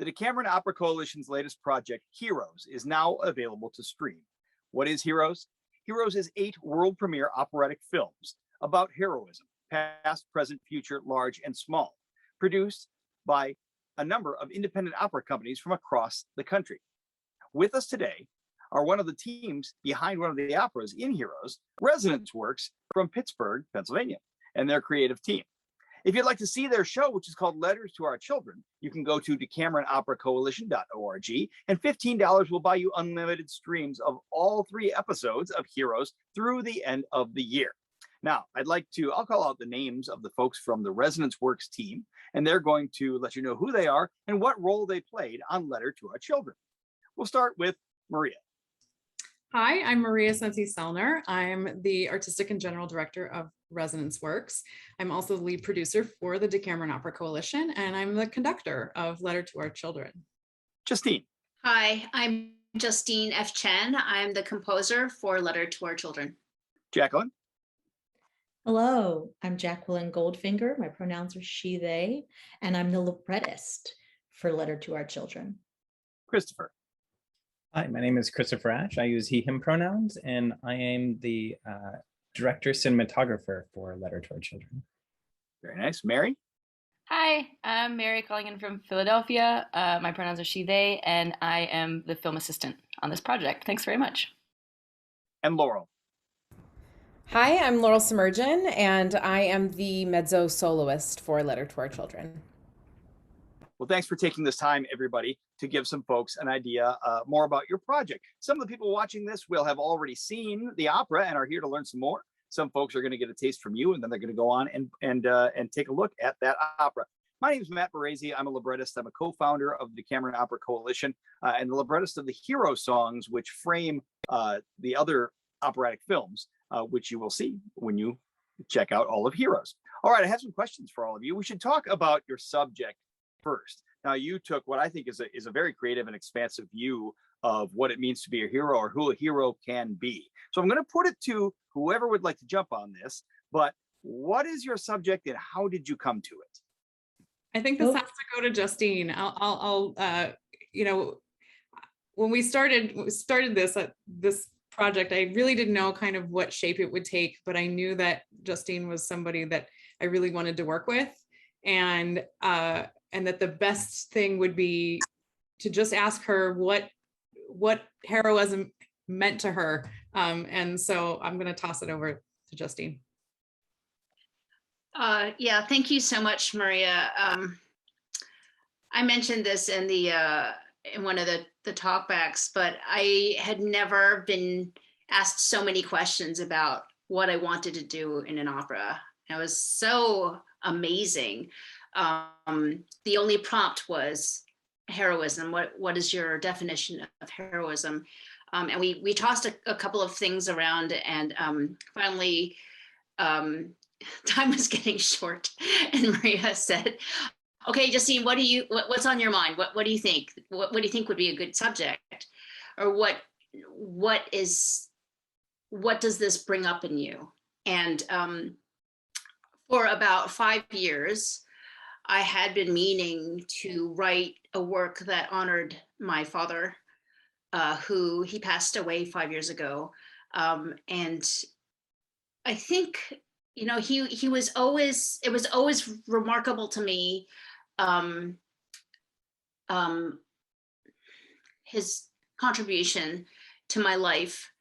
The Decameron Opera Coalition's latest project, Heroes, is now available to stream. What is Heroes? Heroes is 8 world premiere operatic films about heroism, past, present, future, large, and small, produced by a number of independent opera companies from across the country. With us today are one of the teams behind one of the operas in Heroes, Resonance Works from Pittsburgh, Pennsylvania, and their creative team. If you'd like to see their show, which is called Letters to Our Children, you can go to DecameronOperaCoalition.org, and $15 will buy you unlimited streams of all 3 episodes of Heroes through the end of the year. Now, I'll call out the names of the folks from the Resonance Works team, and they're going to let you know who they are and what role they played on Letter to Our Children. We'll start with Maria. Hi, I'm Maria Sensei Sellner. I'm the Artistic and General Director of Resonance Works. I'm also the lead producer for the Decameron Opera Coalition, and I'm the conductor of Letter to Our Children. Justine. Hi, I'm Justine F. Chen. I'm the composer for Letter to Our Children. Jacqueline. Hello, I'm Jacqueline Goldfinger. My pronouns are she, they, and I'm the librettist for Letter to Our Children. Christopher. Hi, my name is Christopher Ash. I use he, him pronouns, and I am the director cinematographer for Letter to Our Children. Very nice. Mary? Hi, I'm Mary calling in from Philadelphia. My pronouns are she, they, and I am the film assistant on this project. Thanks very much. And Laurel. Hi, I'm Laurel Submergen, and I am the mezzo soloist for Letter to Our Children. Well, thanks for taking this time, everybody, to give some folks an idea more about your project. Some of the people watching this will have already seen the opera and are here to learn some more. Some folks are going to get a taste from you, and then they're going to go on and take a look at that opera. My name is Matt Boresi. I'm a librettist. I'm a co-founder of the Decameron Opera Coalition and the librettist of the hero songs, which frame the other operatic films, which you will see when you check out all of Heroes. All right, I have some questions for all of you. We should talk about your subject first. Now, you took what I think is a very creative and expansive view of what it means to be a hero or who a hero can be. So I'm going to put it to whoever would like to jump on this, but what is your subject and how did you come to it? I think this has to go to Justine. I'll when we started this project, I really didn't know kind of what shape it would take, but I knew that Justine was somebody that I really wanted to work with, and that the best thing would be to just ask her what heroism meant to her. And so I'm going to toss it over to Justine. Yeah, thank you so much, Maria. I mentioned this in one of the talkbacks, but I had never been asked so many questions about what I wanted to do in an opera. It was so amazing. The only prompt was heroism. What is your definition of heroism? And we tossed a couple of things around, and finally, time was getting short, and Maria said, "Okay, Justine, what's on your mind? What do you think? What do you think would be a good subject, or what does this bring up in you?" And for about 5 years, I had been meaning to write a work that honored my father, who he passed away 5 years ago. And I think, he was always, it was always remarkable to me, his contribution to my life,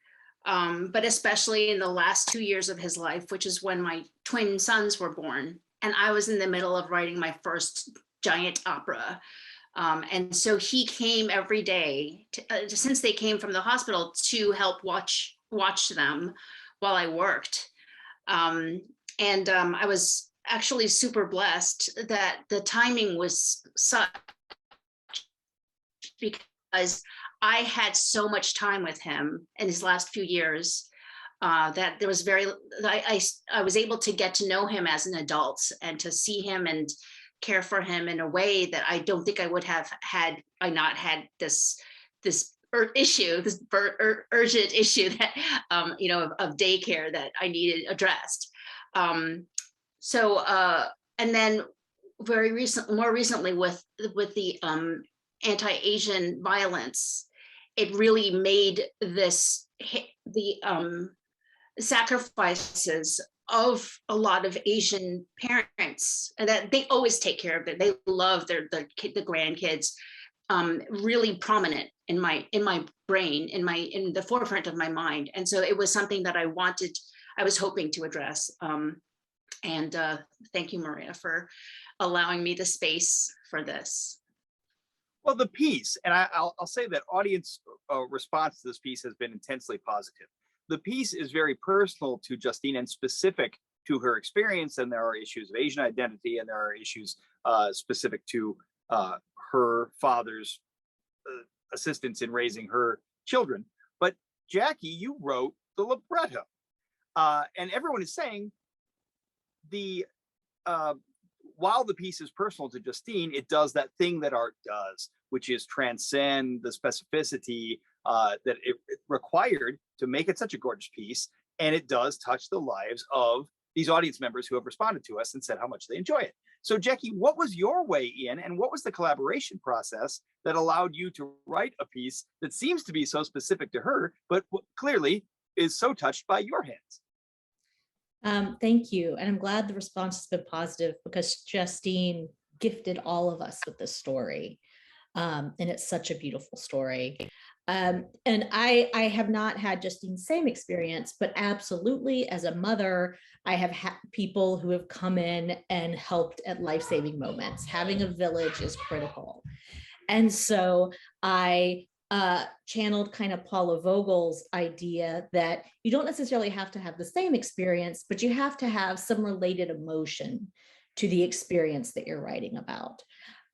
but especially in the last 2 years of his life, which is when my twin sons were born. And I was in the middle of writing my first giant opera. And so he came every day, since they came from the hospital, to help watch them while I worked. I was actually super blessed that the timing was such, because I had so much time with him in his last few years, that there was I was able to get to know him as an adult and to see him and care for him in a way that I don't think I would have had I not had this urgent issue that of daycare that I needed addressed. And then more recently with the anti-Asian violence, it really made the sacrifices of a lot of Asian parents, and that they always take care of it. They love the grandkids, really prominent in my brain, in the forefront of my mind. And so it was something that I was hoping to address. And thank you, Maria, for allowing me the space for this. Well, the piece, and I'll say that audience response to this piece has been intensely positive. The piece is very personal to Justine and specific to her experience, and there are issues of Asian identity, and there are issues specific to her father's assistance in raising her children. But Jackie, you wrote the libretto, and everyone is saying while the piece is personal to Justine, it does that thing that art does, which is transcend the specificity that it required to make it such a gorgeous piece. And it does touch the lives of these audience members who have responded to us and said how much they enjoy it. So Jackie, what was your way in, and what was the collaboration process that allowed you to write a piece that seems to be so specific to her, but clearly is so touched by your hands? Thank you. And I'm glad the response has been positive, because Justine gifted all of us with this story. And it's such a beautiful story. And I have not had Justine's same experience, but absolutely as a mother, I have had people who have come in and helped at life-saving moments. Having a village is critical. And so I channeled kind of Paula Vogel's idea that you don't necessarily have to have the same experience, but you have to have some related emotion to the experience that you're writing about.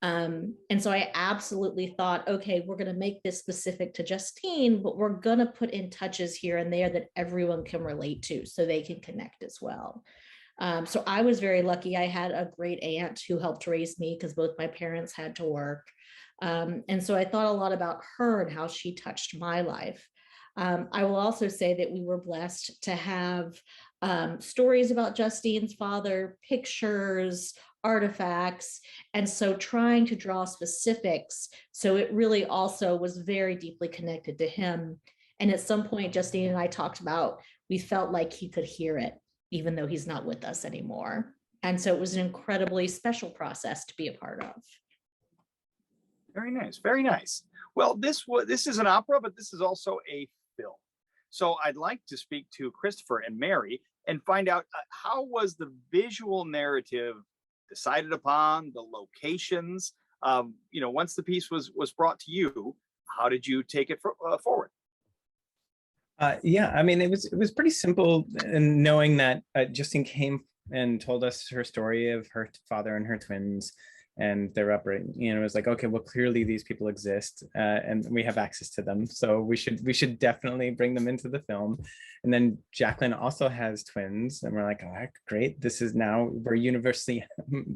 And so I absolutely thought, okay, we're going to make this specific to Justine, but we're going to put in touches here and there that everyone can relate to so they can connect as well. So I was very lucky. I had a great aunt who helped raise me because both my parents had to work. And so I thought a lot about her and how she touched my life. I will also say that we were blessed to have stories about Justine's father, pictures, artifacts, and so trying to draw specifics. So it really also was very deeply connected to him. And at some point, Justine and I talked about, we felt like he could hear it, even though he's not with us anymore. And so it was an incredibly special process to be a part of. Very nice, very nice. Well, this is an opera, but this is also a film. So I'd like to speak to Christopher and Mary and find out how was the visual narrative decided upon, the locations. Once the piece was brought to you, how did you take it forward? Yeah, I mean, it was pretty simple, and knowing that Justine came and told us her story of her father and her twins and their upbringing. It was like, okay, well, clearly these people exist, and we have access to them, so we should definitely bring them into the film. And then Jacqueline also has twins, and we're like, all right, great, we're universally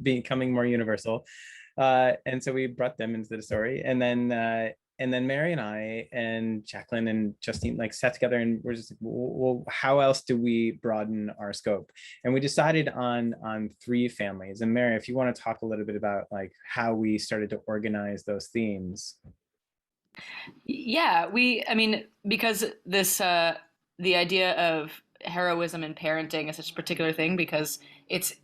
becoming more universal, and so we brought them into the story. And then Mary and I and Jacqueline and Justine sat together, and we're just like, well, how else do we broaden our scope? And we decided on 3 families. And Mary, if you want to talk a little bit about how we started to organize those themes. Yeah, because this the idea of heroism and parenting is such a particular thing, because it's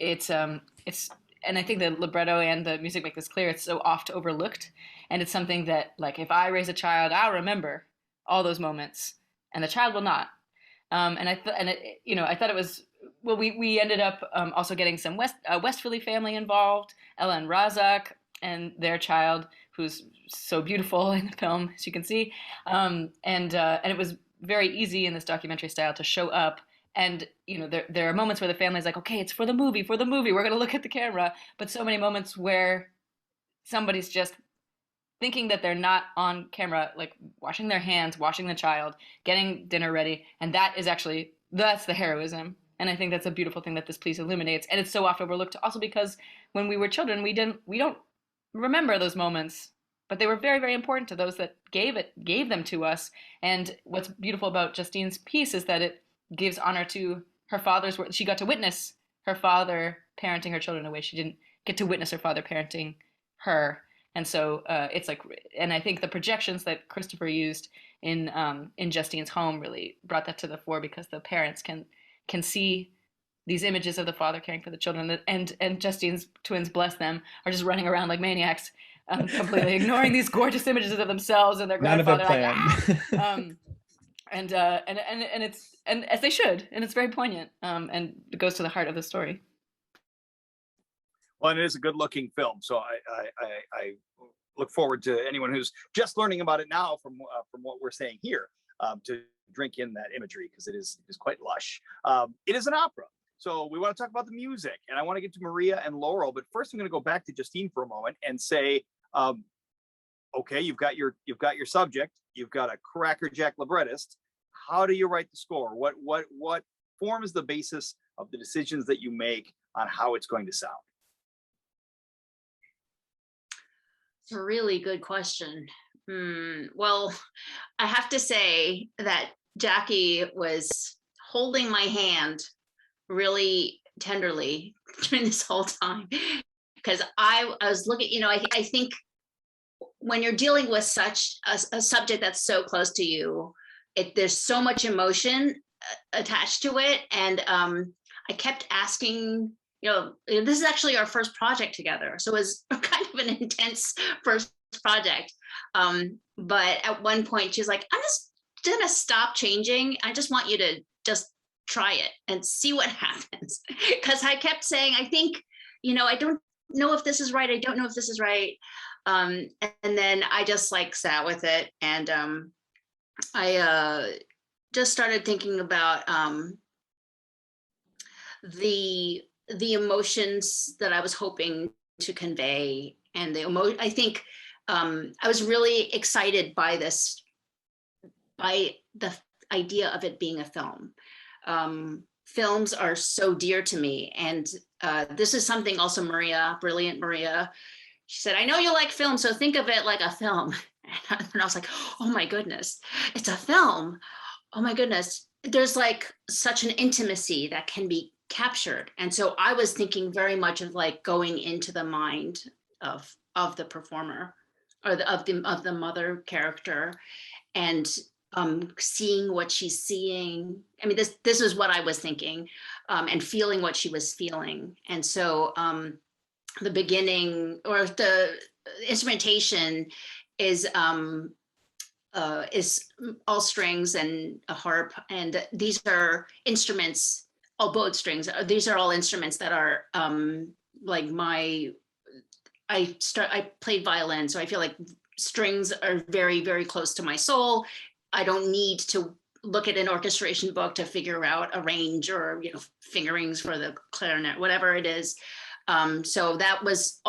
and I think the libretto and the music make this clear, it's so oft overlooked. And it's something that, if I raise a child, I'll remember all those moments, and the child will not. I thought it was, well, we ended up also getting some West Philly family involved, Ella and Razak and their child, who's so beautiful in the film, as you can see. And it was very easy in this documentary style to show up. And, there are moments where the family's like, okay, it's for the movie, we're going to look at the camera. But so many moments where somebody's just thinking that they're not on camera, washing their hands, washing the child, getting dinner ready. And that's the heroism. And I think that's a beautiful thing that this piece illuminates. And it's so often overlooked also because when we were children, we don't remember those moments, but they were very, very important to those that gave them to us. And what's beautiful about Justine's piece is that it gives honor to her father's work. She got to witness her father parenting her children in a way she didn't get to witness her father parenting her. And so it's like, and I think the projections that Christopher used in Justine's home really brought that to the fore, because the parents can see these images of the father caring for the children, and Justine's twins, bless them, are just running around like maniacs, completely ignoring these gorgeous images of themselves and their Not a good grandfather. plan. And it's, and as they should, and it's very poignant, and it goes to the heart of the story. Well, and it is a good looking film. So I look forward to anyone who's just learning about it now from what we're saying here, to drink in that imagery, because it is quite lush. It is an opera. So we want to talk about the music, and I want to get to Maria and Laurel, but first I'm going to go back to Justine for a moment and say, okay, you've got your subject, you've got a crackerjack librettist. How do you write the score? What forms the basis of the decisions that you make on how it's going to sound? It's a really good question. Well, I have to say that Jackie was holding my hand really tenderly during this whole time, because I was looking, I think when you're dealing with such a subject that's so close to you, there's so much emotion attached to it. And I kept asking, this is actually our first project together. So it was kind of an intense first project. But at one point she's like, I'm just gonna stop changing. I just want you to just try it and see what happens. Because I kept saying, I think, I don't know if this is right. I don't know if this is right. And then I just sat with it, and I just started thinking about the emotions that I was hoping to convey, and I think I was really excited by the idea of it being a film. Films are so dear to me, and this is something also brilliant Maria, she said, I know you like film, so think of it like a film. And I was like, oh my goodness, it's a film. Oh my goodness, there's such an intimacy that can be captured. And so I was thinking very much of going into the mind of the performer, or of the mother character, and seeing what she's seeing. I mean, this is what I was thinking, and feeling what she was feeling. And so the beginning, or the instrumentation, is all strings and a harp, and these are instruments, all bowed strings. These are all instruments that are I played violin, so I feel like strings are very, very close to my soul. I don't need to look at an orchestration book to figure out a range, or fingerings for the clarinet, whatever it is. So that was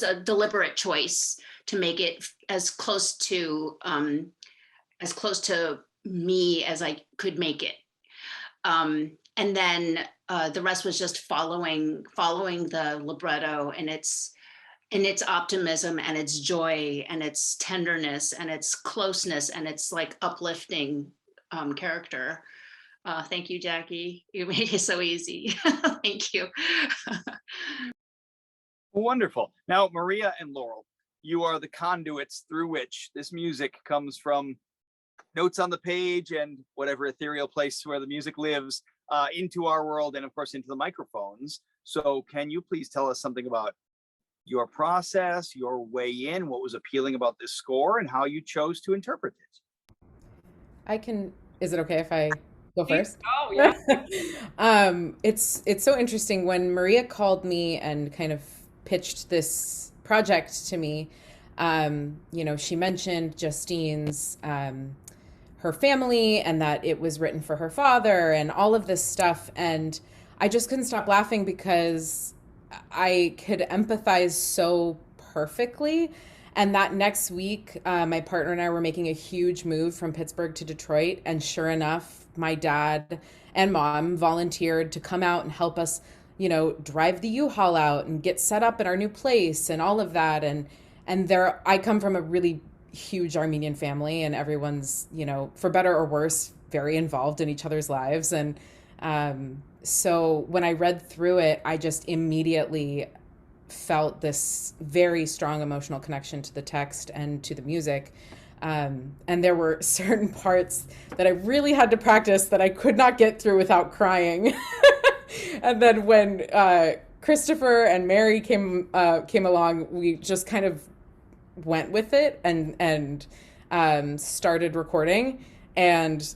a deliberate choice to make it as close to me as I could make it. And then the rest was just following the libretto and its optimism and its joy and its tenderness and its closeness and its uplifting character. Thank you, Jackie. You made it so easy. Thank you. Wonderful. Now, Maria and Laurel, you are the conduits through which this music comes from notes on the page and whatever ethereal place where the music lives into our world, and of course into the microphones. So can you please tell us something about your process, your way in, what was appealing about this score, and how you chose to interpret it? Is it okay if I go first? Oh, yeah. It's so interesting. When Maria called me and kind of pitched this project to me, she mentioned Justine's, her family, and that it was written for her father and all of this stuff. And I just couldn't stop laughing because I could empathize so perfectly. And that next week, my partner and I were making a huge move from Pittsburgh to Detroit. And sure enough, my dad and mom volunteered to come out and help us, drive the U-Haul out and get set up in our new place and all of that. And I come from a really huge Armenian family, and everyone's, for better or worse, very involved in each other's lives. And so when I read through it, I just immediately felt this very strong emotional connection to the text and to the music. And there were certain parts that I really had to practice that I could not get through without crying. And then when Christopher and Mary came along, we just kind of went with it and started recording. And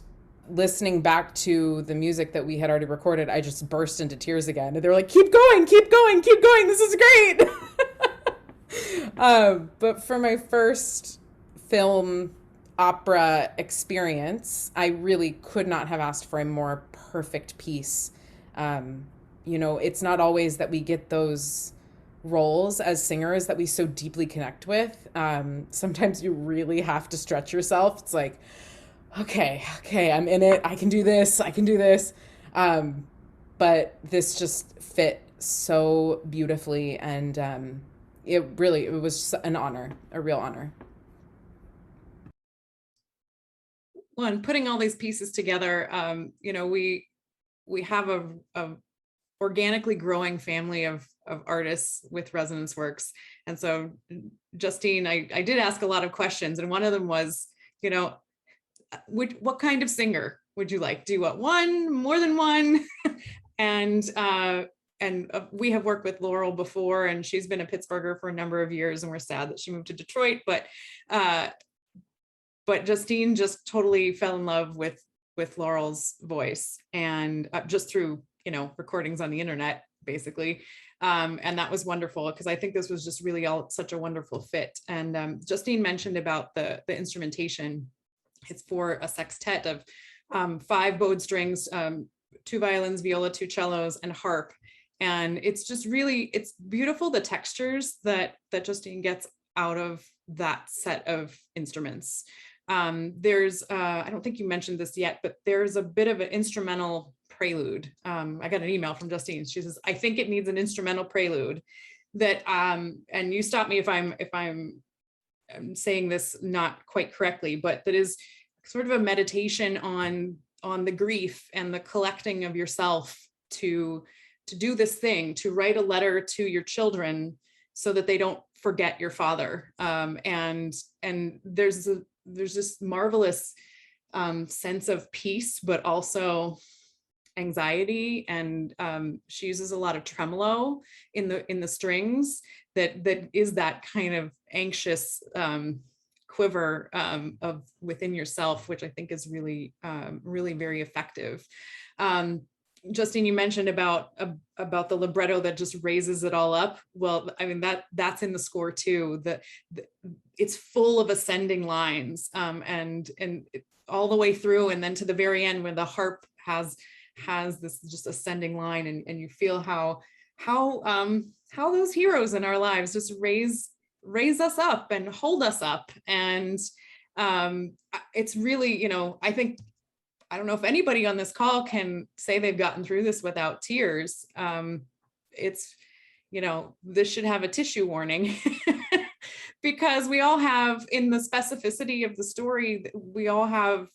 listening back to the music that we had already recorded, I just burst into tears again. And they were like, keep going, keep going, keep going. This is great. But for my first film opera experience, I really could not have asked for a more perfect piece. It's not always that we get those roles as singers that we so deeply connect with. Sometimes you really have to stretch yourself. It's like, okay, I'm in it. I can do this. But this just fit so beautifully. And it was an honor, a real honor. Well, and putting all these pieces together, we have a organically growing family of artists with resonance works. And so Justine, I did ask a lot of questions, and one of them was, what kind of singer would you like? Do you want one, more than one? And we have worked with Laurel before, and she's been a Pittsburgher for a number of years, and we're sad that she moved to Detroit. But Justine just totally fell in love with Laurel's voice, and just through recordings on the internet, basically. And that was wonderful, because I think this was just really such a wonderful fit. And Justine mentioned about the instrumentation. It's for a sextet of 5 bowed strings, 2 violins, viola, 2 cellos, and harp. And it's just it's beautiful, the textures that Justine gets out of that set of instruments. There's, I don't think you mentioned this yet, but there's a bit of an instrumental prelude. I got an email from Justine. She says, I think it needs an instrumental prelude that, and you stop me if I'm saying this not quite correctly, but that is sort of a meditation on the grief and the collecting of yourself to do this thing, to write a letter to your children so that they don't forget your father. And there's this marvelous sense of peace, but also anxiety. And she uses a lot of tremolo in the strings that is that kind of anxious quiver of within yourself, which I think is really very effective. Justine, you mentioned about the libretto that just raises it all up. Well, I mean, that's in the score too. It's full of ascending lines, and all the way through, and then to the very end when the harp has this just ascending line, and you feel how those heroes in our lives just raise us up and hold us up. And it's really, I don't know if anybody on this call can say they've gotten through this without tears. It's, this should have a tissue warning because we all have, in the specificity of the story, we all have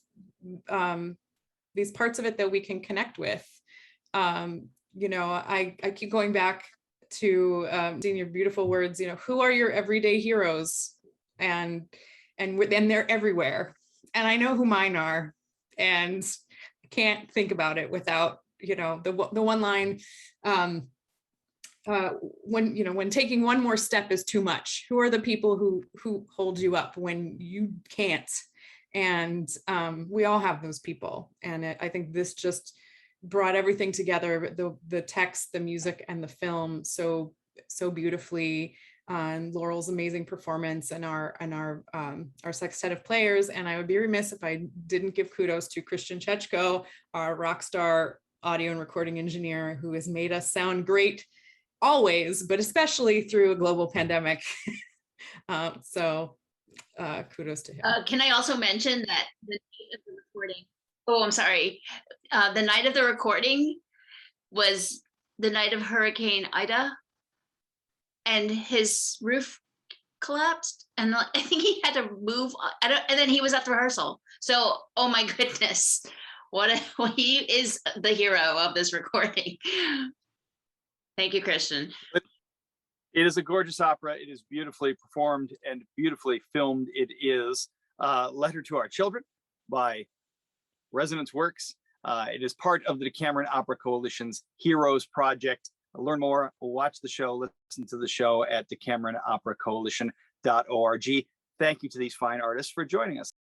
these parts of it that we can connect with. I keep going back to seeing your beautiful words, who are your everyday heroes? And they're everywhere. And I know who mine are. And I can't think about it without, the one line, when taking one more step is too much. Who are the people who hold you up when you can't? And we all have those people. And I think this just brought everything together, the text, the music, and the film so beautifully. And Laurel's amazing performance, and our sextet of players. And I would be remiss if I didn't give kudos to Christian Chechko, our rock star audio and recording engineer, who has made us sound great always, but especially through a global pandemic. So kudos to him. Can I also mention that the night of the recording? Oh, I'm sorry. The night of the recording was the night of Hurricane Ida. And his roof collapsed, and I think he had to move. And then he was at the rehearsal. So, oh my goodness, he is the hero of this recording. Thank you, Christian. It is a gorgeous opera. It is beautifully performed and beautifully filmed. It is Letter to Our Children by Resonance Works. It is part of the Decameron Opera Coalition's Heroes Project. Learn more, watch the show, listen to the show at decameronoperacoalition.org. Thank you to these fine artists for joining us.